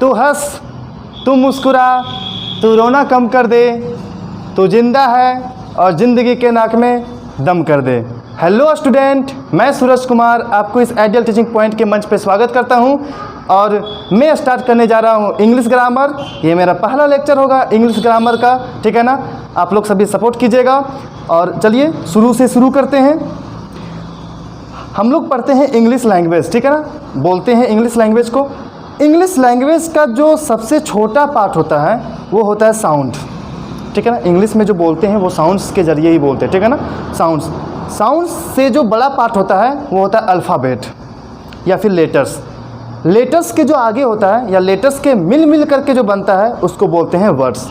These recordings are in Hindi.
तू हंस, तू मुस्कुरा, तू रोना कम कर दे, तू जिंदा है और ज़िंदगी के नाक में दम कर दे। हेलो स्टूडेंट, मैं सूरज कुमार आपको इस आइडियल टीचिंग पॉइंट के मंच पे स्वागत करता हूं और मैं स्टार्ट करने जा रहा हूं इंग्लिश ग्रामर। ये मेरा पहला लेक्चर होगा इंग्लिश ग्रामर का, ठीक है ना। आप लोग सभी सपोर्ट कीजिएगा और चलिए शुरू से शुरू करते हैं। हम लोग पढ़ते हैं इंग्लिश लैंग्वेज, ठीक है ना, बोलते हैं इंग्लिश लैंग्वेज को। इंग्लिश लैंग्वेज का जो सबसे छोटा पार्ट होता है वो होता है साउंड, ठीक है ना। इंग्लिश में जो बोलते हैं वो साउंड्स के ज़रिए ही बोलते हैं, ठीक है ना। साउंड्स से जो बड़ा पार्ट होता है वो होता है अल्फ़ाबेट या फिर लेटर्स। लेटर्स के जो आगे होता है या लेटर्स के मिल करके जो बनता है उसको बोलते हैं वर्ड्स।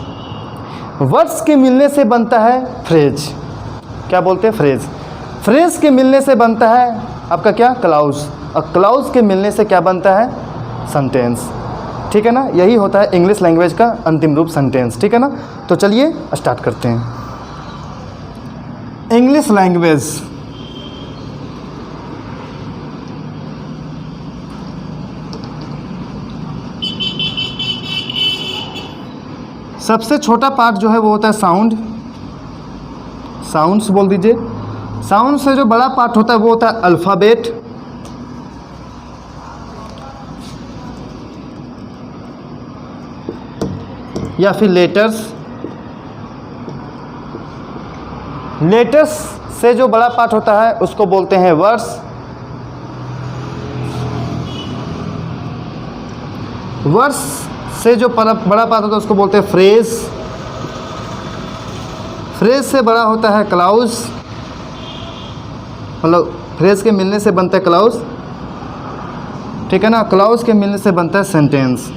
वर्ड्स के मिलने से बनता है फ्रेज। क्या बोलते हैं? फ्रेज। फ्रेज के मिलने से बनता है आपका क्या? क्लाउज। और क्लाउज के मिलने से क्या बनता है? सेंटेंस, ठीक है ना। यही होता है इंग्लिश लैंग्वेज का अंतिम रूप, सेंटेंस, ठीक है ना। तो चलिए स्टार्ट करते हैं। इंग्लिश लैंग्वेज सबसे छोटा पार्ट जो है वो होता है साउंड। साउंड्स बोल दीजिए। साउंड से जो बड़ा पार्ट होता है वो होता है अल्फ़ाबेट। या फिर लेटर्स। लेटर्स से जो बड़ा पार्ट होता है उसको बोलते हैं वर्ड्स। वर्ड्स से जो बड़ा पार्ट होता है उसको बोलते हैं फ्रेज। फ्रेज से बड़ा होता है क्लाउज, मतलब फ्रेज के मिलने से बनता है क्लाउज, ठीक है ना। क्लाउज के मिलने से बनता है सेंटेंस,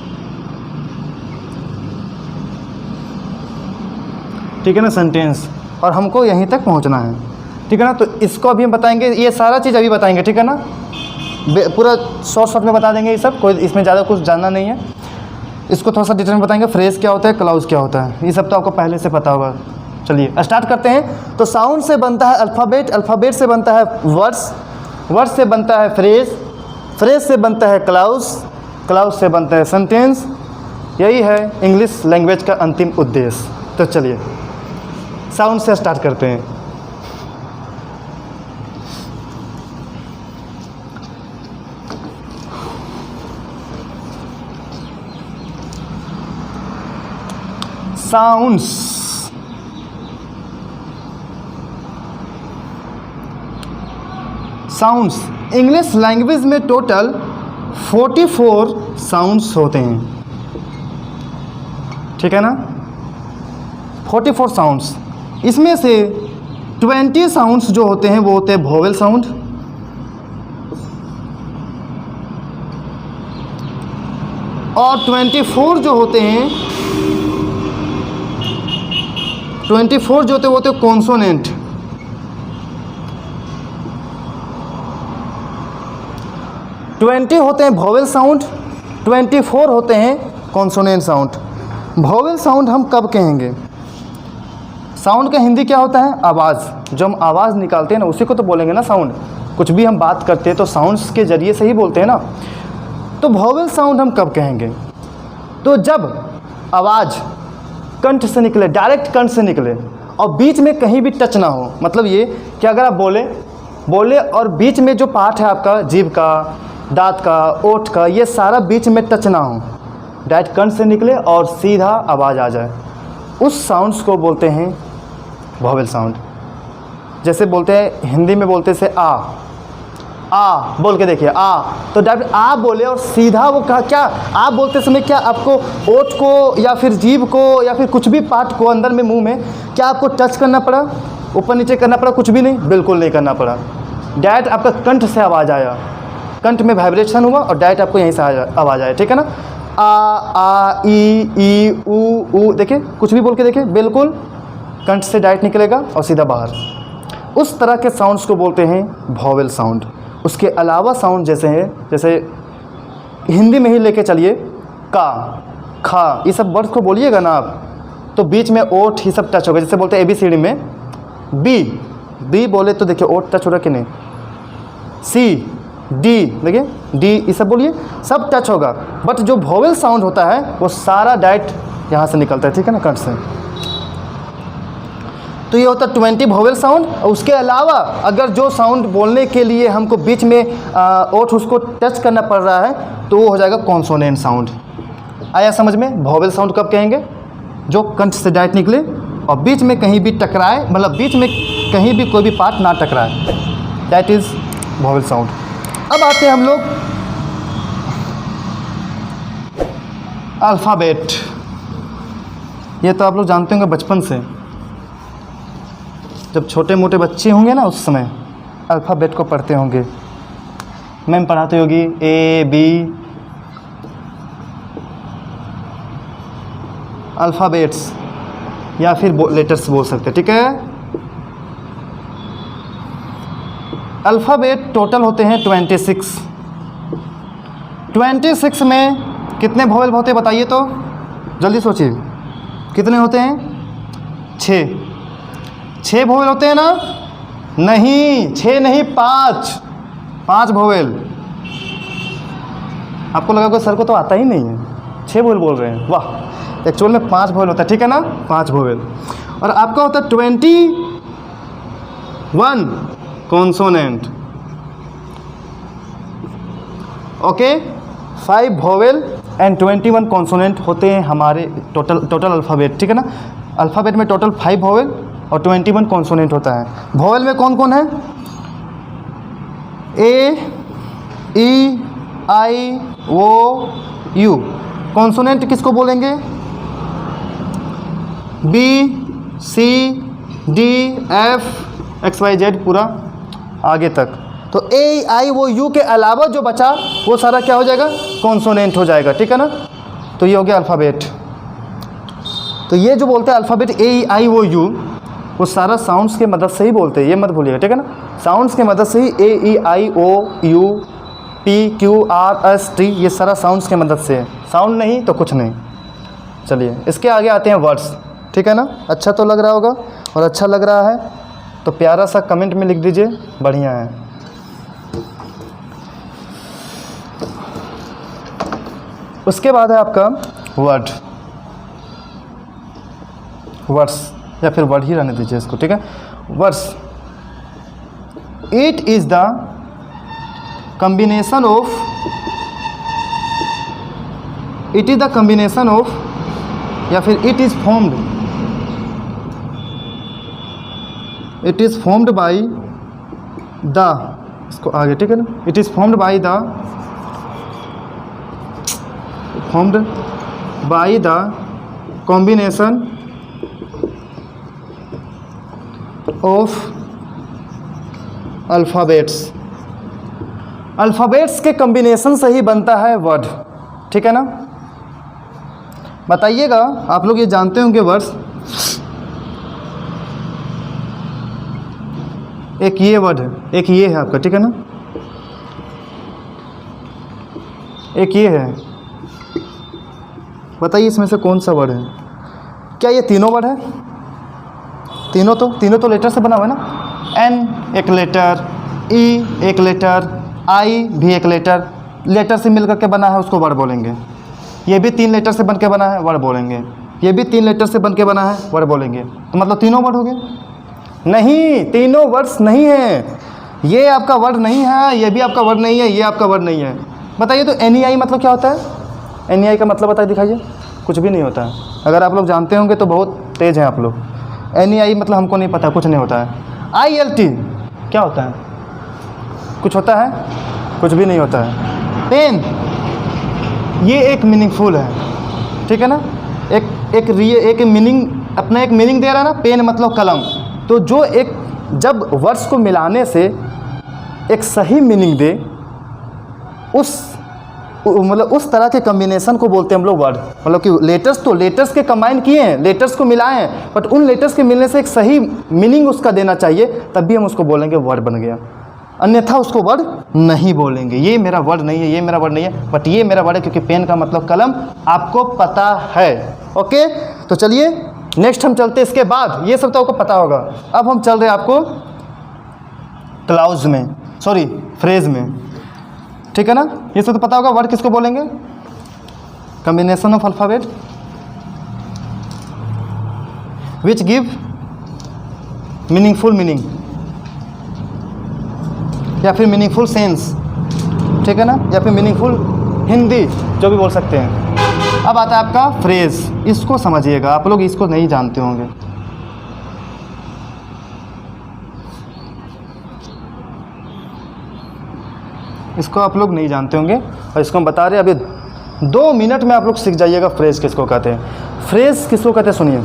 ठीक है ना, सेंटेंस। और हमको यहीं तक पहुंचना है, ठीक है ना। तो इसको अभी हम बताएंगे, ये सारा चीज़ अभी बताएंगे, ठीक है ना। पूरा शॉर्ट में बता देंगे ये सब, कोई इसमें ज़्यादा कुछ जानना नहीं है। इसको थोड़ा सा डिटेल में बताएंगे, फ्रेज क्या होता है, क्लाउज क्या होता है, ये सब तो आपको पहले से पता होगा। चलिए स्टार्ट करते हैं। तो साउंड से बनता है अल्फ़ाबेट, अल्फ़ाबेट से बनता है वर्ड्स, वर्ड्स से बनता है फ्रेज, फ्रेज से बनता है क्लाउज, क्लाउज से बनता है सेंटेंस। यही है इंग्लिश लैंग्वेज का अंतिम उद्देश्य। तो चलिए साउंड से स्टार्ट करते हैं। साउंड्स। साउंड्स इंग्लिश लैंग्वेज में टोटल 44 साउंड्स होते हैं, ठीक है ना। 44 साउंड्स। इसमें से 20 साउंड्स जो होते हैं वो होते हैं वोवेल साउंड, और 24 जो होते हैं, 24 जो होते हैं वो होते हैं कॉन्सोनेंट। ट्वेंटी होते हैं वोवेल साउंड, 24 होते हैं कॉन्सोनेंट साउंड। वोवेल साउंड हम कब कहेंगे? साउंड का हिंदी क्या होता है? आवाज़। जो हम आवाज़ निकालते हैं ना उसी को तो बोलेंगे ना साउंड। कुछ भी हम बात करते हैं तो साउंड्स के ज़रिए से ही बोलते हैं ना। तो वोवेल साउंड हम कब कहेंगे? तो जब आवाज़ कंठ से निकले, डायरेक्ट कंठ से निकले और बीच में कहीं भी टच ना हो। मतलब ये कि अगर आप बोले और बीच में जो पार्ट है आपका, जीभ का, दांत का, ओठ का, ये सारा बीच में टच ना हो, डायरेक्ट कंठ से निकले और सीधा आवाज़ आ जाए, उस साउंड्स को बोलते हैं वोवेल साउंड। जैसे बोलते हैं हिंदी में बोलते से आ बोल के देखिए, आ, तो डायरेक्ट आ बोले और सीधा वो कहा क्या आ बोलते समय क्या आपको ओठ को या फिर जीभ को या फिर कुछ भी पार्ट को अंदर में, मुंह में, क्या आपको टच करना पड़ा, ऊपर नीचे करना पड़ा? कुछ भी नहीं, बिल्कुल नहीं करना पड़ा। डायरेक्ट आपका कंठ से आवाज़ आया, कंठ में वाइब्रेशन हुआ और डायरेक्ट आपको यहीं से आवाज़ आया, ठीक है ना। आ ई ऊ, देखिए कुछ भी बोल के देखिए, बिल्कुल कंठ से डायरेक्ट निकलेगा और सीधा बाहर। उस तरह के साउंड्स को बोलते हैं वोवेल साउंड। उसके अलावा साउंड जैसे हैं, जैसे हिंदी में ही लेके चलिए, का, खा, ये सब वर्ड्स को बोलिएगा ना आप तो बीच में ओठ ही सब टच होगा। जैसे बोलते हैं ABCD में बी बोले तो देखिए ओठ टच हो रहा कि नहीं, डी, देखिए डी, ये सब बोलिए, सब टच होगा, बट जो वॉवेल साउंड होता है वो सारा डायरेक्ट यहाँ से निकलता है, ठीक है ना, कंठ से। तो ये होता है 20 वॉवेल साउंड। और उसके अलावा अगर जो साउंड बोलने के लिए हमको बीच में ओठ उसको टच करना पड़ रहा है तो वो हो जाएगा कॉन्सोनेंट साउंड। आया समझ में? वॉवेल साउंड कब कहेंगे? जो कंठ से डायरेक्ट निकले और बीच में कहीं भी टकराए, मतलब बीच में कहीं भी कोई भी पार्ट ना टकराए, दैट इज़ वॉवेल साउंड। अब आते हैं हम लोग अल्फ़ाबेट। ये तो आप लोग जानते होंगे बचपन से, जब छोटे मोटे बच्चे होंगे ना उस समय अल्फ़ाबेट को पढ़ते होंगे, मैम पढ़ाते होगी ए बी, अल्फ़ाबेट्स या फिर लेटर्स बोल सकते हैं, ठीक है। अल्फ़ाबेट टोटल होते हैं 26। 26 में कितने वोवेल होते हैं बताइए तो, जल्दी सोचिए, कितने होते हैं? 6 वोवेल होते हैं ना? नहीं, 6 नहीं, 5 वोवेल। आपको लगा कि सर को तो आता ही नहीं है, 6 वोवेल बोल रहे हैं, वाह। एक्चुअल में 5 वोवेल होता है, ठीक है ना, 5 वोवेल। और आपका होता है 21 consonant, okay. 5 vowel and 21 consonant होते हैं हमारे टोटल अल्फ़ाबेट, ठीक है ना। अल्फ़ाबेट में टोटल 5 वोवेल और 21 कॉन्सोनेंट होता है। वोवेल में कौन कौन है? ए, E, I, O, you. Consonant किसको बोलेंगे? B, C, D, F, X, Y, Z, पूरा आगे तक। तो ए, आई, वो, यू के अलावा जो बचा वो सारा क्या हो जाएगा? कॉन्सोनेंट हो जाएगा, ठीक है ना। तो ये हो गया अल्फ़ाबेट। तो ये जो बोलते हैं अल्फ़ाबेट ए, आई, वो, यू, वो सारा साउंड्स के मदद से ही बोलते हैं, ये मत भूलिएगा, ठीक है ना। साउंड्स के मदद से ही A, E, I, O, U, P, Q, R, S, T, ये सारा साउंड्स के मदद से है। साउंड नहीं तो कुछ नहीं। चलिए इसके आगे आते हैं वर्ड्स, ठीक है ना। अच्छा तो लग रहा होगा, और अच्छा लग रहा है तो प्यारा सा कमेंट में लिख दीजिए, बढ़िया है। उसके बाद है आपका वर्ड्स, या फिर वर्ड ही रहने दीजिए इसको, ठीक है। Words, it is the combination of, it is the combination of, या फिर it is formed by the, इसको आगे, ठीक है ना। It is formed by the combination of alphabets. Alphabets के कॉम्बिनेशन से ही बनता है वर्ड, ठीक है ना। बताइएगा, आप लोग ये जानते होंगे वर्ड्स, एक ये वर्ड है, एक ये है आपका, ठीक है ना, एक ये है। बताइए इसमें से कौन सा वर्ड है? क्या ये तीनों वर्ड है? तीनों तो लेटर से बना हुआ है ना। एन एक लेटर, ई एक लेटर, आई भी एक लेटर से मिलकर के बना है, उसको वर्ड बोलेंगे। ये भी 3 लेटर से बन के बना है, वर्ड बोलेंगे। ये भी 3 लेटर से बन के बना है, वर्ड बोलेंगे। तो मतलब तीनों वर्ड हो गए? नहीं, तीनों वर्ड्स नहीं है। ये आपका वर्ड नहीं है, ये भी आपका वर्ड नहीं है, ये आपका वर्ड नहीं है। बताइए तो NEI मतलब क्या होता है? NEI का मतलब बताइए, दिखाइए। कुछ भी नहीं होता है। अगर आप लोग जानते होंगे तो बहुत तेज़ हैं आप लोग। NEI मतलब हमको नहीं पता, कुछ नहीं होता है। ILT क्या होता है? कुछ होता है? कुछ भी नहीं होता है। पेन, ये एक मीनिंगफुल है, ठीक है ना। एक मीनिंग, अपना एक मीनिंग दे रहा है ना। पेन मतलब कलम। तो जो एक, जब वर्ड्स को मिलाने से एक सही मीनिंग दे, उस तरह के कॉम्बिनेशन को बोलते हैं हम लोग वर्ड। मतलब कि लेटर्स के कंबाइन किए हैं, लेटर्स को मिलाए हैं, बट उन लेटर्स के मिलने से एक सही मीनिंग उसका देना चाहिए, तभी हम उसको बोलेंगे वर्ड बन गया। अन्यथा उसको वर्ड नहीं बोलेंगे। ये मेरा वर्ड नहीं है, ये मेरा वर्ड नहीं है, बट ये मेरा वर्ड है, क्योंकि पेन का मतलब कलम आपको पता है। ओके, तो चलिए नेक्स्ट हम चलते। इसके बाद ये सब तो आपको पता होगा। अब हम चल रहे हैं आपको क्लाउज में, फ्रेज में। ठीक है ना। ये सब तो पता होगा। वर्ड किसको बोलेंगे? Combination of alphabet which give meaningful meaning या फिर मीनिंगफुल सेंस, ठीक है ना, या फिर मीनिंगफुल हिंदी, जो भी बोल सकते हैं। अब आता है आपका फ्रेज। इसको समझिएगा, आप लोग इसको नहीं जानते होंगे। इसको आप लोग नहीं जानते होंगे और इसको हम बता रहे हैं। अभी 2 मिनट में आप लोग सीख जाइएगा फ्रेज किसको कहते हैं। फ्रेज किसको कहते हैं सुनिए।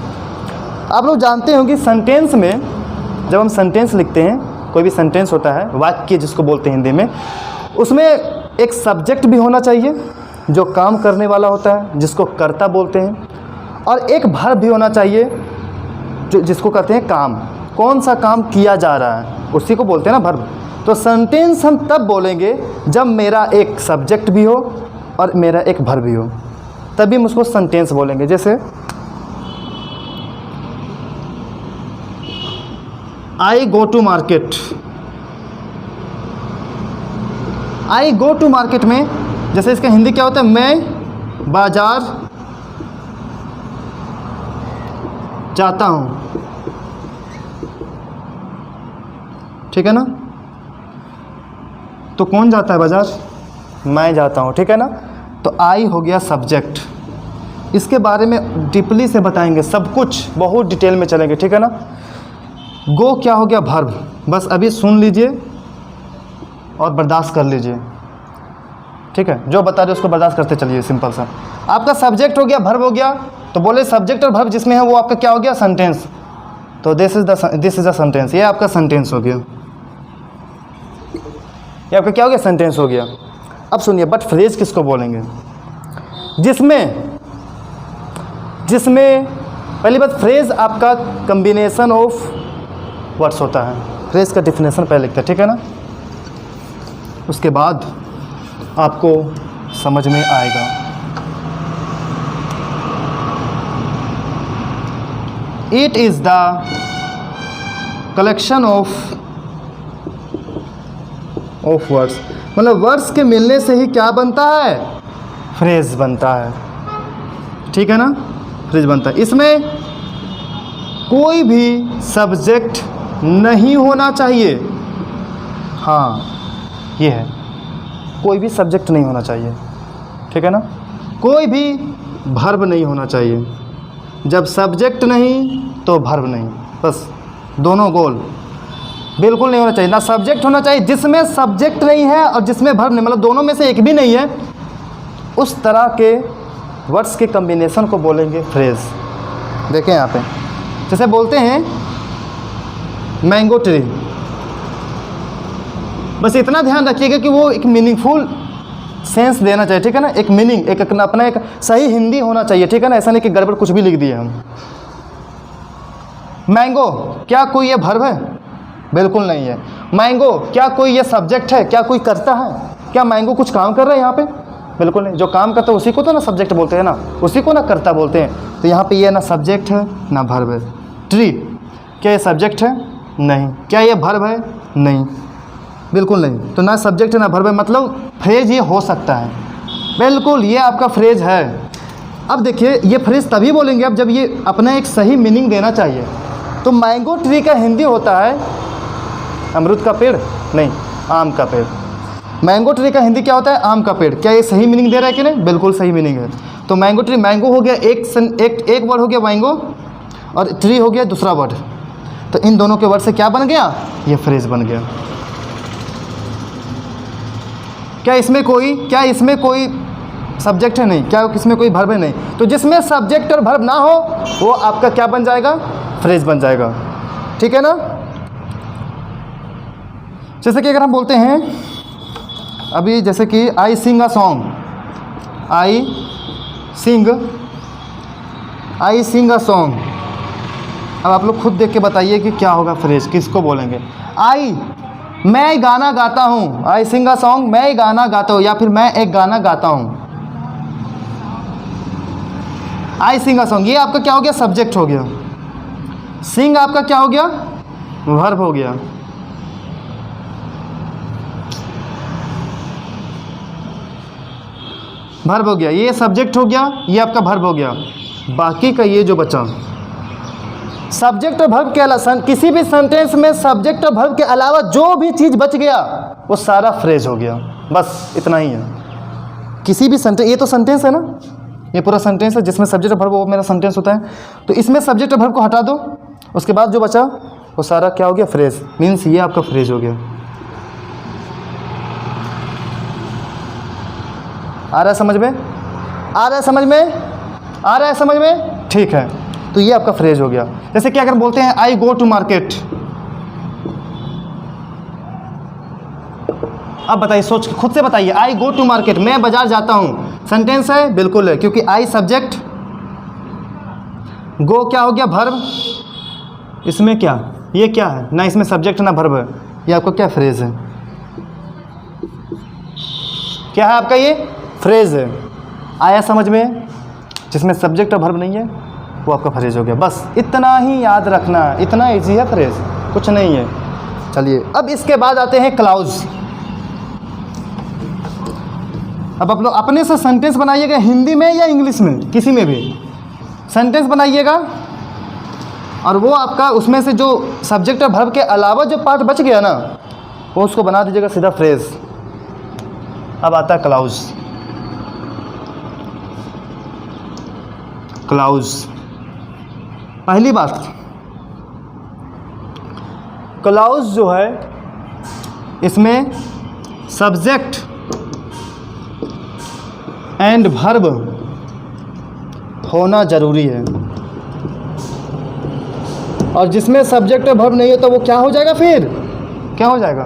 आप लोग जानते होंगे सेंटेंस में, जब हम सेंटेंस लिखते हैं, कोई भी सेंटेंस होता है, वाक्य जिसको बोलते हैं हिंदी में, उसमें एक सब्जेक्ट भी होना चाहिए जो काम करने वाला होता है, जिसको कर्ता बोलते हैं, और एक वर्ब भी होना चाहिए जो जिसको कहते हैं काम। कौन सा काम किया जा रहा है उसी को बोलते हैं ना वर्ब। तो सेंटेंस हम तब बोलेंगे जब मेरा एक सब्जेक्ट भी हो और मेरा एक वर्ब भी हो, तभी हम उसको सेंटेंस बोलेंगे। जैसे I go to market. I go to market में जैसे इसका हिंदी क्या होता है? मैं बाजार जाता हूँ, ठीक है ना। तो कौन जाता है बाजार? मैं जाता हूँ, ठीक है ना। तो आई हो गया सब्जेक्ट। इसके बारे में डीपली से बताएंगे, सब कुछ बहुत डिटेल में चलेंगे, ठीक है ना। गो क्या हो गया? वर्ब। बस अभी सुन लीजिए और बर्दाश्त कर लीजिए, ठीक है। जो बता रहे उसको बर्दाश्त करते चलिए, सिंपल सा। आपका सब्जेक्ट हो गया, वर्ब हो गया, तो बोले सब्जेक्ट और वर्ब जिसमें है वो आपका क्या हो गया? सेंटेंस। तो दिस इज द सेंटेंस। ये आपका सेंटेंस हो गया, ये आपका क्या हो गया? सेंटेंस हो गया। अब सुनिए, बट फ्रेज किसको बोलेंगे? जिसमें पहली बात, फ्रेज आपका कॉम्बिनेशन ऑफ वर्ड्स होता है। फ्रेज का डिफिनेशन पहले लिखते हैं, ठीक है ना, उसके बाद आपको समझ में आएगा। It is the collection of words, मतलब वर्ड्स के मिलने से ही क्या बनता है? फ्रेज बनता है, ठीक है ना। फ्रेज बनता है। इसमें कोई भी सब्जेक्ट नहीं होना चाहिए। हाँ, ये है, कोई भी सब्जेक्ट नहीं होना चाहिए, ठीक है ना। कोई भी वर्ब नहीं होना चाहिए। जब सब्जेक्ट नहीं तो वर्ब नहीं, बस दोनों गोल। बिल्कुल नहीं होना चाहिए। ना सब्जेक्ट होना चाहिए, जिसमें सब्जेक्ट नहीं है और जिसमें वर्ब नहीं, मतलब दोनों में से एक भी नहीं है, उस तरह के वर्ड्स के कॉम्बिनेशन को बोलेंगे फ्रेज। देखें यहाँ पे, जैसे बोलते हैं मैंगो ट्री। बस इतना ध्यान रखिएगा कि वो एक मीनिंगफुल सेंस देना चाहिए, ठीक है ना। एक मीनिंग, एक अपना एक सही हिंदी होना चाहिए, ठीक है ना। ऐसा नहीं कि गड़बड़ कुछ भी लिख दिए हम। मैंगो क्या कोई ये वर्ब है? बिल्कुल नहीं है। मैंगो क्या कोई ये सब्जेक्ट है? क्या कोई करता है? क्या मैंगो कुछ काम कर रहा है यहाँ पे? बिल्कुल नहीं। जो काम करता है उसी को तो ना सब्जेक्ट बोलते हैं ना, उसी को ना कर्ता बोलते हैं। तो यहाँ पे ये ना सब्जेक्ट है ना वर्ब है। ट्री क्या ये सब्जेक्ट है? नहीं। क्या ये वर्ब है? नहीं, बिल्कुल नहीं। तो ना सब्जेक्ट है ना वर्ब है, मतलब फ्रेज ये हो सकता है। बिल्कुल, ये आपका फ्रेज है। अब देखिए, ये फ्रेज तभी बोलेंगे अब जब ये अपना एक सही मीनिंग देना चाहिए। तो मैंगो ट्री का हिंदी होता है अमरूद का पेड़, नहीं, आम का पेड़। मैंगो ट्री का हिंदी क्या होता है? आम का पेड़। क्या ये सही मीनिंग दे रहा है कि नहीं? बिल्कुल सही मीनिंग है। तो मैंगो ट्री, मैंगो हो गया एक वर्ड हो गया मैंगो, और ट्री हो गया दूसरा वर्ड। तो इन दोनों के वर्ड से क्या बन गया? ये फ्रेज बन गया। क्या इसमें कोई सब्जेक्ट है? नहीं। क्या इसमें कोई वर्ब है? नहीं। तो जिसमें सब्जेक्ट और वर्ब ना हो वो आपका क्या बन जाएगा? फ्रेज बन जाएगा, ठीक है ना। जैसे कि अगर हम बोलते हैं अभी, जैसे कि आई सिंग a song, I Singh a song. अब आप लोग खुद देख के बताइए कि क्या होगा फ्रेज, किसको बोलेंगे? मैं गाना गाता हूँ। आई सिंग अ सॉन्ग, मैं गाना गाता हूँ, या फिर मैं एक गाना गाता हूँ। आई सिंग अ सॉन्ग, ये आपका क्या हो गया? सब्जेक्ट हो गया। सिंग आपका क्या हो गया? वर्ब हो गया। भर्ब हो गया, ये सब्जेक्ट हो गया, ये आपका भर्ब हो गया। बाकी का ये जो बचा सब्जेक्ट और भर्ब के अलावा, किसी भी सेंटेंस में सब्जेक्ट और भर्ब के अलावा जो भी चीज़ बच गया वो सारा फ्रेज हो गया। बस इतना ही है। किसी भी सेंटेंस, ये तो सेंटेंस है ना, ये पूरा सेंटेंस है जिसमें सब्जेक्ट और भर्ब, वो मेरा सेंटेंस होता है। तो इसमें सब्जेक्ट और भर्ब को हटा दो, उसके बाद जो बचा वो सारा क्या हो गया, फ्रेज। मीन्स ये आपका फ्रेज हो गया। आ रहा है समझ में? आ रहा है समझ में? आ रहा है समझ में? ठीक है, तो ये आपका फ्रेज हो गया। जैसे कि अगर बोलते हैं आई गो टू मार्केट, अब बताइए, सोच खुद से बताइए, आई गो टू मार्केट, मैं बाजार जाता हूं, सेंटेंस है? बिल्कुल है, क्योंकि आई सब्जेक्ट, गो क्या हो गया, भर्ब। इसमें क्या, ये क्या है ना, इसमें सब्जेक्ट ना भर्ब है, ये आपका क्या फ्रेज है, क्या है आपका, ये फ्रेज है। आया समझ में? जिसमें सब्जेक्ट और भर्ब नहीं है वो आपका फ्रेज हो गया। बस इतना ही याद रखना, इतना इजी है फ्रेज, कुछ नहीं है। चलिए अब इसके बाद आते हैं क्लाउज। अब आप लोग अपने से सेंटेंस बनाइएगा, हिंदी में या इंग्लिश में, किसी में भी सेंटेंस बनाइएगा, और वो आपका उसमें से जो सब्जेक्ट और भर्ब के अलावा जो पार्ट बच गया ना, वो उसको बना दीजिएगा सीधा फ्रेज। अब आता है क्लाउज। क्लाउज, पहली बात, क्लाउज जो है इसमें सब्जेक्ट एंड भर्ब होना जरूरी है, और जिसमें सब्जेक्ट और भर्ब नहीं है तो वो क्या हो जाएगा, फिर क्या हो जाएगा,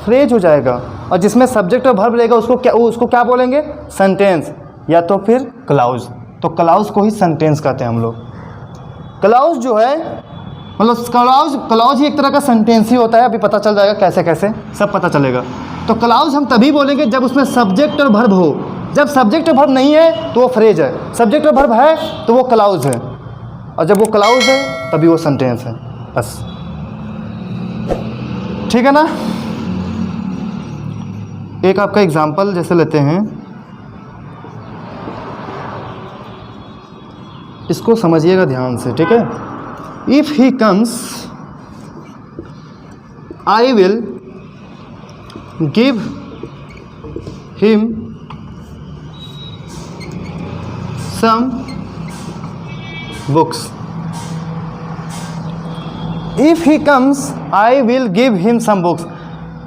फ्रेज हो जाएगा। और जिसमें सब्जेक्ट और भर्ब रहेगा उसको क्या बोलेंगे, सेंटेंस, या तो फिर क्लाउज। तो क्लाउज को ही सेंटेंस कहते हैं हम लोग। क्लाउज जो है मतलब क्लाउज ही एक तरह का सेंटेंस ही होता है। अभी पता चल जाएगा कैसे कैसे, सब पता चलेगा। तो क्लाउज हम तभी बोलेंगे जब उसमें सब्जेक्ट और भर्ब हो। जब सब्जेक्ट और भर्ब नहीं है तो वो फ्रेज है, सब्जेक्ट और भर्ब है तो वो क्लाउज है, और जब वो क्लाउज है तभी वो सेंटेंस है। बस ठीक है ना। एक आपका एग्जाम्पल जैसे लेते हैं, इसको समझिएगा ध्यान से, ठीक है। If he comes I will give him some books. If he comes I will give him some books,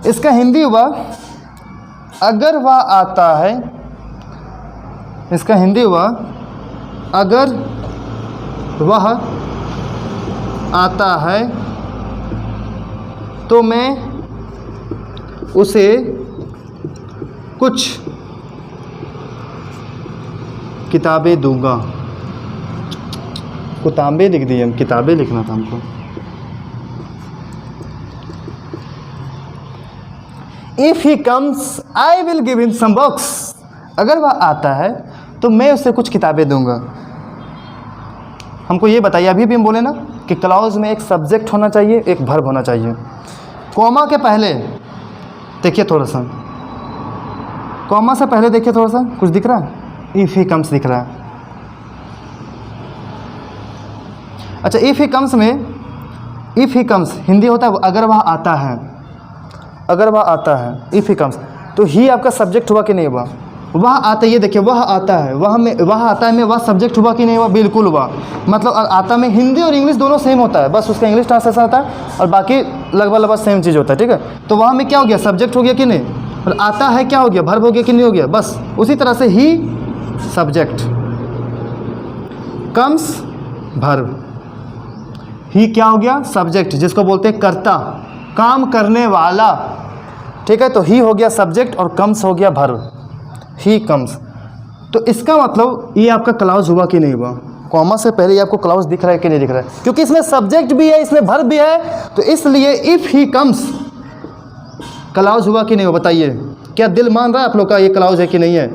इसका हिंदी हुआ अगर वह आता है। इसका हिंदी हुआ अगर वह आता है तो मैं उसे कुछ किताबें दूंगा। किताबें लिख दी, हम किताबें लिखना था हमको। If he comes I will give him some books, अगर वह आता है तो मैं उसे कुछ किताबें दूंगा। हमको ये बताइए, अभी भी हम बोले ना कि क्लाउज में एक सब्जेक्ट होना चाहिए, एक वर्ब होना चाहिए। कॉमा के पहले देखिए थोड़ा सा, कॉमा से पहले देखिए थोड़ा सा, कुछ दिख रहा है? इफ़ ही कम्स दिख रहा है। अच्छा, इफ़ ही कम्स में, इफ़ ही कम्स हिंदी होता है अगर वह आता है। अगर वह आता है, इफ़ ही कम्स, तो ही आपका सब्जेक्ट हुआ कि नहीं हुआ? वह आता है, ये देखिए वह आता है, वह आता है में वह सब्जेक्ट हुआ कि नहीं हुआ? बिल्कुल हुआ। मतलब आता में हिंदी और इंग्लिश दोनों सेम होता है, बस उसका इंग्लिश ट्रांसलेशन आता है और बाकी लगभग सेम चीज़ होता है, ठीक है। तो वहाँ में क्या हो गया, सब्जेक्ट हो गया कि नहीं, और आता है क्या हो गया, वर्ब हो गया कि नहीं हो गया? बस उसी तरह से ही सब्जेक्ट, कम्स वर्ब, ही क्या हो गया, सब्जेक्ट, जिसको बोलते हैं कर्ता, काम करने वाला, ठीक है। तो ही हो गया सब्जेक्ट और कम्स हो गया वर्ब, ही कम्स। तो इसका मतलब ये आपका क्लाउज हुआ कि नहीं हुआ? कॉमा से पहले ये आपको क्लाउज दिख रहा है कि नहीं दिख रहा है? क्योंकि इसमें सब्जेक्ट भी है, इसमें वर्ब भी है, तो इसलिए इफ़ ही कम्स क्लाउज हुआ कि नहीं हुआ? बताइए, क्या दिल मान रहा है आप लोग का ये क्लाउज है कि नहीं है?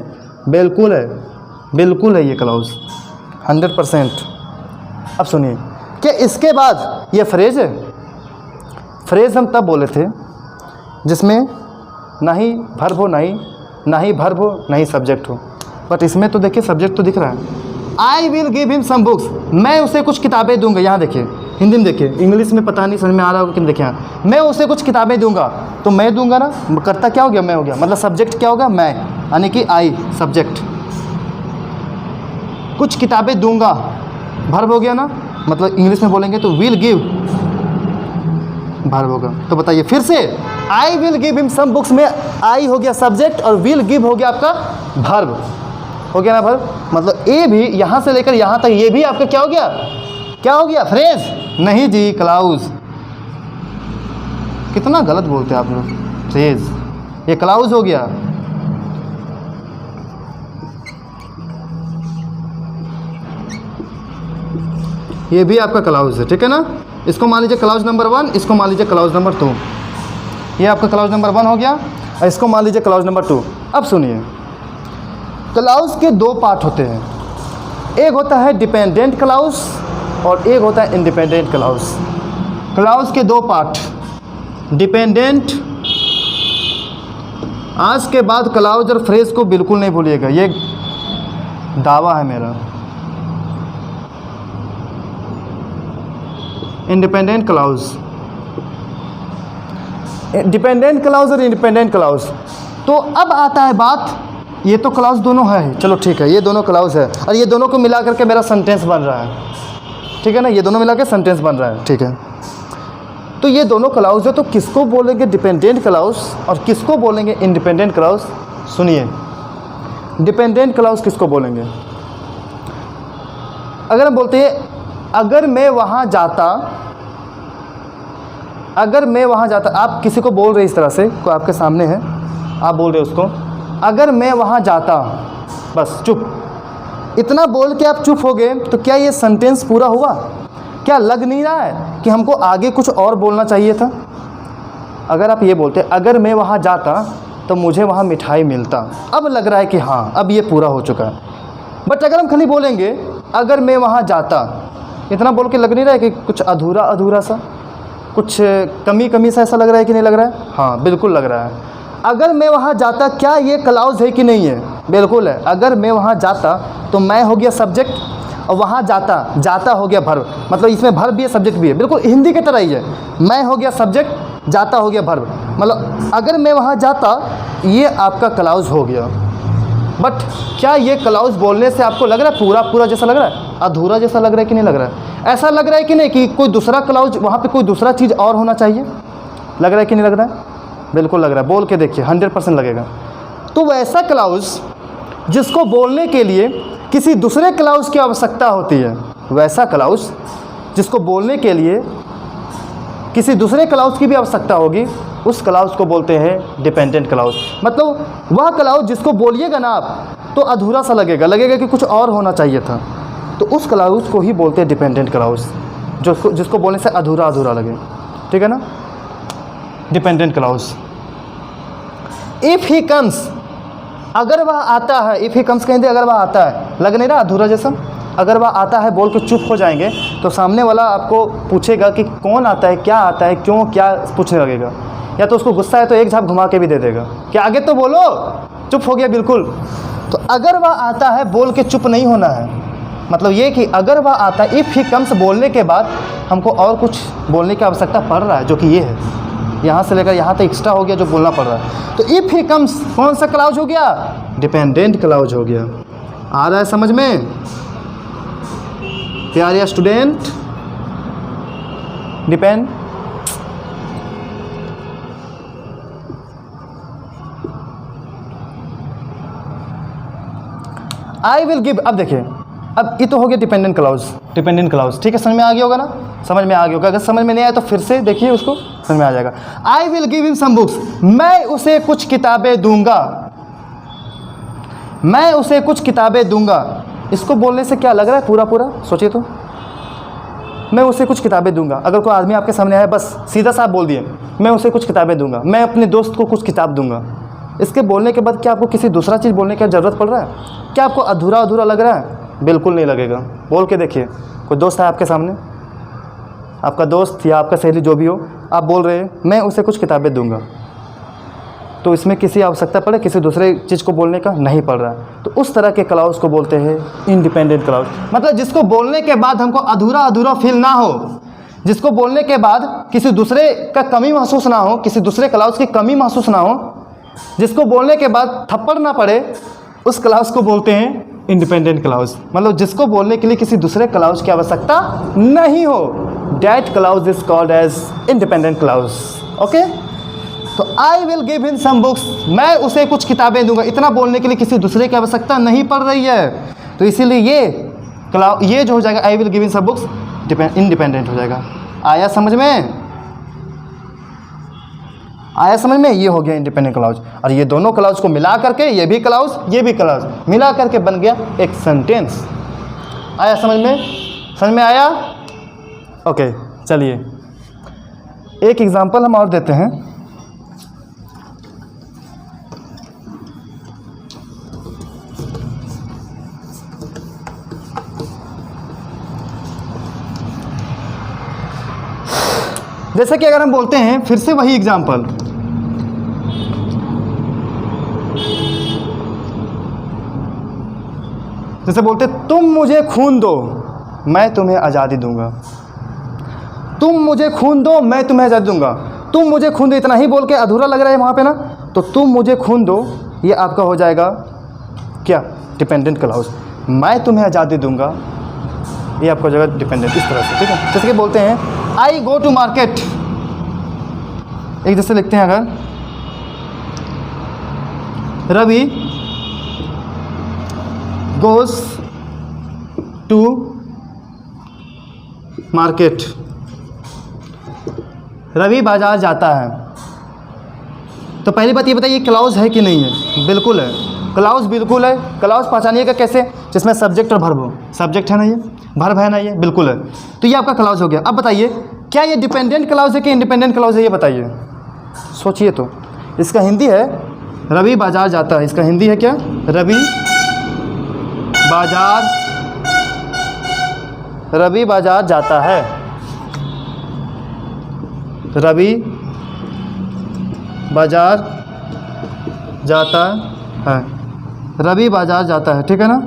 बिल्कुल है, बिल्कुल है ये क्लाउज, 100%। अब सुनिए, क्या इसके बाद ये फ्रेज है? फ्रेज हम तब बोले थे जिसमें ना ही वर्ब हो, ना ही वर्ब हो, ना ही सब्जेक्ट हो। बट इसमें तो देखिए सब्जेक्ट तो दिख रहा है, I will give him some books, मैं उसे कुछ किताबें दूंगा। यहाँ देखिए हिंदी में देखिए, इंग्लिश में पता नहीं समझ में आ रहा होगा कि देखिए यहाँ, मैं उसे कुछ किताबें दूंगा, तो मैं दूंगा ना, करता क्या हो गया, मैं हो गया, मतलब सब्जेक्ट क्या होगा, मैं, यानी कि आई सब्जेक्ट, कुछ किताबें दूंगा वर्ब हो गया ना, मतलब इंग्लिश में बोलेंगे तो विल गिव वर्ब होगा। तो बताइए फिर से, I will give him some books में आई हो गया सब्जेक्ट और विल गिव हो गया आपका वर्ब, हो गया ना वर्ब, मतलब ए भी यहाँ से लेकर यहाँ तक ये भी आपका क्या हो गया, क्या हो गया, फ्रेज, नहीं जी क्लाउज। कितना गलत बोलते हैं आप लोग, फ्रेज, ये क्लाउज हो गया। ये भी आपका क्लाउज है, ठीक है ना। इसको मान लीजिए क्लाउज नंबर 1, इसको मान लीजिए क्लाउज नंबर 2, ये आपका क्लाउज नंबर 1 हो गया और इसको मान लीजिए क्लाउज नंबर 2। अब सुनिए, क्लाउज के दो पार्ट होते हैं, एक होता है डिपेंडेंट क्लाउज और एक होता है इंडिपेंडेंट क्लाउज। क्लाउज के दो पार्ट, डिपेंडेंट, आज के बाद क्लाउज और फ्रेज को बिल्कुल नहीं भूलिएगा, ये दावा है मेरा। इंडिपेंडेंट क्लाउज, डिपेंडेंट क्लाउज और इंडिपेंडेंट क्लाउज। तो अब आता है बात, ये तो क्लाउज दोनों है, चलो ठीक है, ये दोनों क्लाउज है और ये दोनों को मिला करके मेरा सेंटेंस बन रहा है, ठीक है ना, ये दोनों मिला के सेंटेंस बन रहा है, ठीक है। तो ये दोनों क्लाउज है, तो किसको बोलेंगे डिपेंडेंट क्लाउज और किसको बोलेंगे इंडिपेंडेंट क्लाउज। सुनिए, डिपेंडेंट क्लाउज किसको बोलेंगे, अगर हम बोलते हैं अगर मैं वहाँ जाता, अगर मैं वहाँ जाता, आप किसी को बोल रहे इस तरह से, कोई आपके सामने है, आप बोल रहे उसको अगर मैं वहाँ जाता, बस चुप, इतना बोल के आप चुप हो गए, तो क्या ये सेंटेंस पूरा हुआ? क्या लग नहीं रहा है कि हमको आगे कुछ और बोलना चाहिए था? अगर आप ये बोलते अगर मैं वहाँ जाता तो मुझे वहाँ मिठाई मिलता, अब लग रहा है कि हाँ अब ये पूरा हो चुका है। बट अगर हम खाली बोलेंगे अगर मैं वहाँ जाता, इतना बोल के लग नहीं रहा है कि कुछ अधूरा अधूरा सा, कुछ कमी कमी सा ऐसा लग रहा है कि नहीं लग रहा है? हाँ बिल्कुल लग रहा है। अगर मैं वहाँ जाता, क्या ये क्लाउज है कि नहीं है? बिल्कुल है। अगर मैं वहाँ जाता तो मैं हो गया सब्जेक्ट और वहाँ जाता, जाता हो गया वर्ब, मतलब इसमें वर्ब भी है सब्जेक्ट भी है, बिल्कुल हिंदी की तरह ही है। मैं हो गया सब्जेक्ट, जाता हो गया वर्ब, मतलब अगर मैं वहाँ जाता ये आपका क्लाउज हो गया। बट क्या ये क्लाउज बोलने से आपको लग रहा है पूरा पूरा जैसा लग रहा है, अधूरा जैसा लग रहा है कि नहीं लग रहा है? ऐसा लग रहा है कि नहीं कि कोई दूसरा क्लाउज वहाँ पे कोई दूसरा चीज़ और होना चाहिए? लग रहा है कि नहीं लग रहा है? बिल्कुल लग रहा है। बोल के देखिए 100% लगेगा। तो वैसा क्लाउज जिसको बोलने के लिए किसी दूसरे क्लाउज की आवश्यकता होती है, वैसा क्लाउज जिसको बोलने के लिए किसी दूसरे क्लाउज की भी आवश्यकता होगी, उस क्लाउज को बोलते हैं डिपेंडेंट क्लाउज। मतलब वह क्लाउज जिसको बोलिएगा ना आप तो अधूरा सा लगेगा, लगेगा कि कुछ और होना चाहिए था, तो उस क्लाउज को ही बोलते हैं डिपेंडेंट क्लाउज, जो जिसको बोलने से अधूरा अधूरा लगे, ठीक है ना, dependent clause. If he comes, अगर वह आता है, इफ़ ही कम्स कहेंगे अगर वह आता है, लग नहीं रहा अधूरा जैसा? अगर वह आता है बोल के चुप हो जाएंगे तो सामने वाला आपको पूछेगा कि कौन आता है, क्या आता है, क्यों, क्या पूछने लगेगा, या तो उसको गुस्सा है तो एक झाप घुमा के भी दे देगा कि आगे तो बोलो, चुप हो गया बिल्कुल। तो अगर वह आता है बोल के चुप नहीं होना है, मतलब ये कि अगर वह आता है, इफ़ ही कम्स बोलने के बाद हमको और कुछ बोलने की आवश्यकता पड़ रहा है, जो कि ये है, यहाँ से लेकर यहाँ तक एक्स्ट्रा हो गया जो बोलना पड़ रहा है। तो इफ़ ही कम्स कौन सा क्लाउज हो गया? डिपेंडेंट क्लाउज हो गया। आ रहा है समझ में प्यारे student? Depend, I will give. अब देखिए, अब ये तो हो गया डिपेंडेंट क्लाउज, डिपेंडेंट क्लाउज, ठीक है, समझ में आ गया होगा ना? समझ में आ गया होगा। अगर समझ में नहीं आया तो फिर से देखिए, उसको समझ में आ जाएगा। I will give him some books, मैं उसे कुछ किताबें दूंगा, मैं उसे कुछ किताबें दूंगा। इसको बोलने से क्या लग रहा है पूरा पूरा? सोचिए तो, मैं उसे कुछ किताबें दूंगा। अगर कोई आदमी आपके सामने आया, बस सीधा सा आप बोल दिए मैं उसे कुछ किताबें दूंगा, मैं अपने दोस्त को कुछ किताब दूंगा। इसके बोलने के बाद क्या आपको किसी दूसरा चीज़ बोलने की ज़रूरत पड़ रहा है? क्या आपको अधूरा अधूरा लग रहा है? बिल्कुल नहीं लगेगा। बोल के देखिए, कोई दोस्त है आपके सामने, आपका दोस्त या आपका सहेली जो भी हो, आप बोल रहे हैं मैं उसे कुछ किताबें दूंगा, तो इसमें किसी आवश्यकता पड़े किसी दूसरे चीज़ को बोलने का नहीं पड़ रहा है, तो उस तरह के क्लाउज को बोलते हैं इंडिपेंडेंट क्लाउज। मतलब जिसको बोलने के बाद हमको अधूरा अधूरा फील ना हो, जिसको बोलने के बाद किसी दूसरे का कमी महसूस ना हो, किसी दूसरे क्लाउज की कमी महसूस ना हो, जिसको बोलने के बाद थप्पड़ ना पड़े, उस क्लाउज को बोलते हैं इंडिपेंडेंट क्लाउज। मतलब जिसको बोलने के लिए किसी दूसरे क्लाउज की आवश्यकता नहीं हो, that clause is called as independent clause. Okay, तो I will give him some books, मैं उसे कुछ किताबें दूंगा। इतना बोलने के लिए किसी दूसरे की आवश्यकता नहीं पड़ रही है, तो इसीलिए ये जो हो जाएगा I will give him some books independent हो जाएगा। आया समझ में? आया समझ में? ये हो गया इंडिपेंडेंट क्लाउज। और ये दोनों क्लाउज को मिला करके, ये भी क्लाउज मिला करके बन गया एक सेंटेंस। आया समझ में? समझ में आया? ओके, चलिए एक एग्जांपल हम और देते हैं। जैसे कि अगर हम बोलते हैं, फिर से वही एग्जांपल, जैसे बोलते तुम मुझे खून दो मैं तुम्हें आज़ादी दूंगा। तुम मुझे खून दो मैं तुम्हें आज़ादी दूंगा। तुम मुझे खून दो, इतना ही बोल के अधूरा लग रहा है वहाँ पे ना, तो तुम मुझे खून दो ये आपका हो जाएगा क्या? Dependent clause. मैं तुम्हें आज़ादी दूंगा ये आपका हो जाएगा डिपेंडेंट, इस तरह से। ठीक है, जैसे कि बोलते हैं आई गो टू मार्केट, एक जैसे लिखते हैं अगर Ravi goes to market, Ravi बाजार जाता है। तो पहली बात ये बताइए क्लाउज है कि नहीं है? बिल्कुल है, क्लाउज बिल्कुल है। क्लाउज पहचानिएगा कैसे? जिसमें सब्जेक्ट और वर्ब हो। सब्जेक्ट है ना, ये वर्ब है ना, ये बिल्कुल है, तो ये आपका क्लाउज हो गया। अब बताइए क्या ये डिपेंडेंट क्लाउज है कि इंडिपेंडेंट क्लाउज है? ये बताइए, सोचिए। तो इसका हिंदी है रवि बाजार जाता है। इसका हिंदी है क्या? रवि बाजार जाता है। रवि बाजार जाता है, रवि बाजार जाता है। ठीक है ना,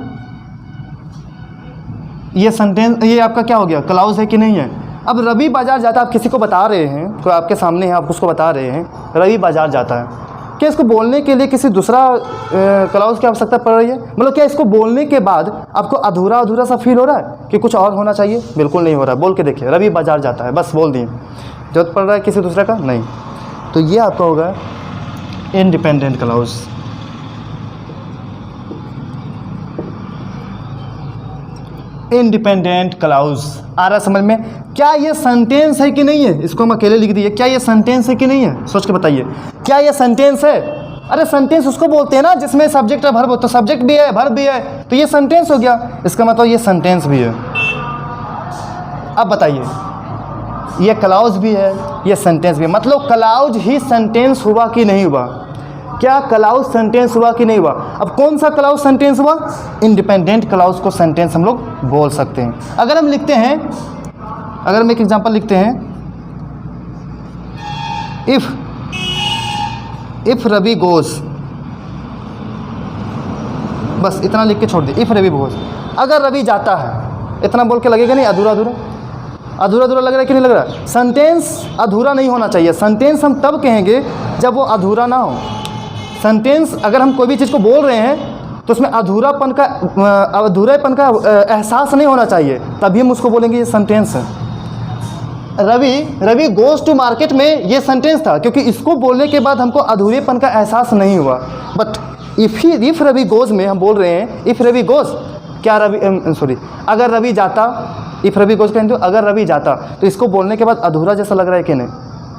ये सेंटेंस, ये आपका क्या हो गया? क्लाउज है कि नहीं है? अब रवि बाजार जाता है, आप किसी को बता रहे हैं, कोई आपके सामने है, आप उसको बता रहे हैं रवि बाजार जाता है, क्या इसको बोलने के लिए किसी दूसरा क्लाउज की आवश्यकता पड़ रही है? मतलब क्या इसको बोलने के बाद आपको अधूरा अधूरा सा फील हो रहा है कि कुछ और होना चाहिए? बिल्कुल नहीं हो रहा है। बोल के देखिए, रवि बाजार जाता है, बस बोल दिए। जरूरत पड़ रहा है किसी दूसरे का? नहीं। तो ये आपका होगा इंडिपेंडेंट क्लाउज। इंडिपेंडेंट क्लाउज आ रहा समझ में? क्या ये सेंटेंस है कि नहीं है? इसको हम अकेले लिख दिए, क्या ये सेंटेंस है कि नहीं है? सोच के बताइए, क्या ये सेंटेंस है? अरे सेंटेंस उसको बोलते हैं ना जिसमें सब्जेक्ट और वर्ब हो, तो सब्जेक्ट भी है वर्ब भी है, तो ये सेंटेंस हो गया। इसका मतलब ये सेंटेंस भी है। अब बताइए, ये क्लाउज भी है, ये सेंटेंस भी है, मतलब क्लाउज ही सेंटेंस हुआ कि नहीं हुआ? क्या क्लाउज सेंटेंस हुआ कि नहीं हुआ? अब कौन सा क्लाउज सेंटेंस हुआ? इंडिपेंडेंट क्लाउज को सेंटेंस हम लोग बोल सकते हैं। अगर हम लिखते हैं, अगर हम एक एग्जांपल लिखते हैं, इफ रवि गोज, बस इतना लिख के छोड़ दिए, इफ रवि गोज, अगर रवि जाता है, इतना बोल के लगेगा नहीं? अधूरा अधूरा अधूरा अधूरा लग रहा है कि नहीं लग रहा है? सेंटेंस अधूरा नहीं होना चाहिए। सेंटेंस हम तब कहेंगे जब वो अधूरा ना हो। सेंटेंस अगर हम कोई भी चीज़ को बोल रहे हैं तो उसमें अधूरापन का एहसास नहीं होना चाहिए, तभी हम उसको बोलेंगे ये सेंटेंस है। रवि गोज टू मार्केट में ये सेंटेंस था, क्योंकि इसको बोलने के बाद हमको अधूरेपन का एहसास नहीं हुआ। बट इफ रवि गोज में हम बोल रहे हैं इफ रवि गोज, क्या अगर रवि जाता, इफ रवि गोज कहें तो अगर रवि जाता, तो इसको बोलने के बाद अधूरा जैसा लग रहा है कि नहीं?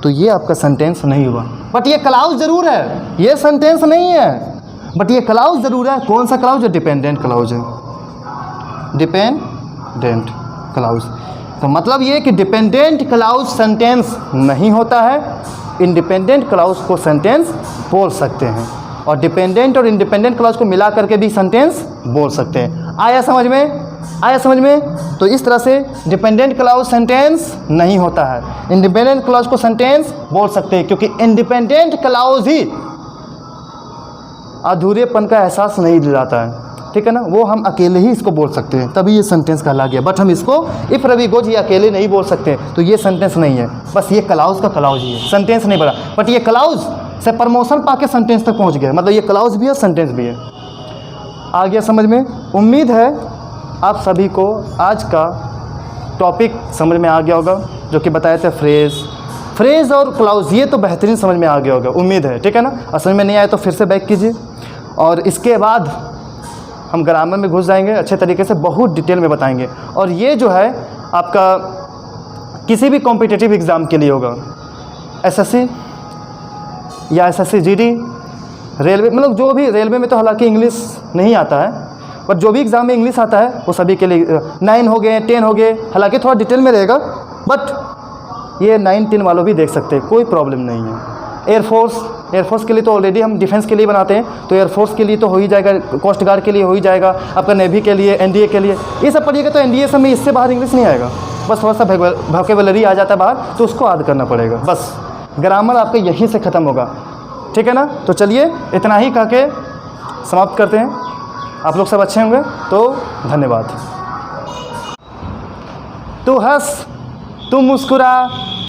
तो ये आपका सेंटेंस नहीं हुआ। बट ये क्लाउज जरूर है, ये सेंटेंस नहीं है, बट ये क्लाउज जरूर है। कौन सा क्लाउज है? डिपेंडेंट क्लाउज है, डिपेंडेंट क्लाउज। तो मतलब ये कि डिपेंडेंट क्लाउज सेंटेंस नहीं होता है, इंडिपेंडेंट क्लाउज को सेंटेंस बोल सकते हैं, और डिपेंडेंट और इंडिपेंडेंट क्लाउज को मिला करके भी सेंटेंस बोल सकते हैं। आया समझ में? आया समझ में? तो इस तरह से डिपेंडेंट क्लाउज सेंटेंस नहीं होता है, इंडिपेंडेंट क्लाउज को सेंटेंस बोल सकते हैं, क्योंकि इंडिपेंडेंट क्लाउज ही अधूरेपन का एहसास नहीं दिलाता है, ठीक है ना, वो हम अकेले ही इसको बोल सकते हैं, तभी ये सेंटेंस कहला गया। बट हम इसको इफ़ रवि गोज ये अकेले नहीं बोल सकते, तो ये सेंटेंस नहीं है, बस ये क्लाउज का क्लाउज ही है, सेंटेंस नहीं बना। बट ये क्लाउज से प्रमोशन पाके सेंटेंस तक पहुंच गया, मतलब ये क्लाउज भी है सेंटेंस भी है। आ गया समझ में? उम्मीद है आप सभी को आज का टॉपिक समझ में आ गया होगा, जो कि बताए थे फ्रेज़ और क्लाउज, ये तो बेहतरीन समझ में आ गया होगा, उम्मीद है, ठीक है ना। और समझ में नहीं आया तो फिर से बैक कीजिए, और इसके बाद हम ग्रामर में घुस जाएंगे, अच्छे तरीके से बहुत डिटेल में बताएंगे। और ये जो है आपका किसी भी कॉम्पिटिटिव एग्ज़ाम के लिए होगा, एसएससी या एसएससी जीडी, रेलवे, मतलब जो भी, रेलवे में तो हालांकि इंग्लिश नहीं आता है, पर जो भी एग्ज़ाम में इंग्लिश आता है वो सभी के लिए 9 हो गए, 10 हो गए, हालांकि थोड़ा डिटेल में रहेगा, बट ये 9, 10 वालों भी देख सकते हैं, कोई प्रॉब्लम नहीं है। एयरफोर्स के लिए तो ऑलरेडी हम डिफेंस के लिए बनाते हैं, तो एयरफोर्स के लिए तो हो ही जाएगा, कोस्ट गार्ड के लिए हो ही जाएगा, आपका नेवी के लिए, एनडीए के लिए, ये सब पढ़िएगा तो एनडीए सब में इससे बाहर इंग्लिश नहीं आएगा, बस थोड़ा सा वोकैबुलरी आ जाता है बाहर, तो उसको याद करना पड़ेगा, बस ग्रामर आपका यहीं से ख़त्म होगा, ठीक है ना। तो चलिए इतना ही कह के समाप्त करते हैं, आप लोग सब अच्छे होंगे, तो धन्यवाद। तू हंस, तू मुस्कुरा,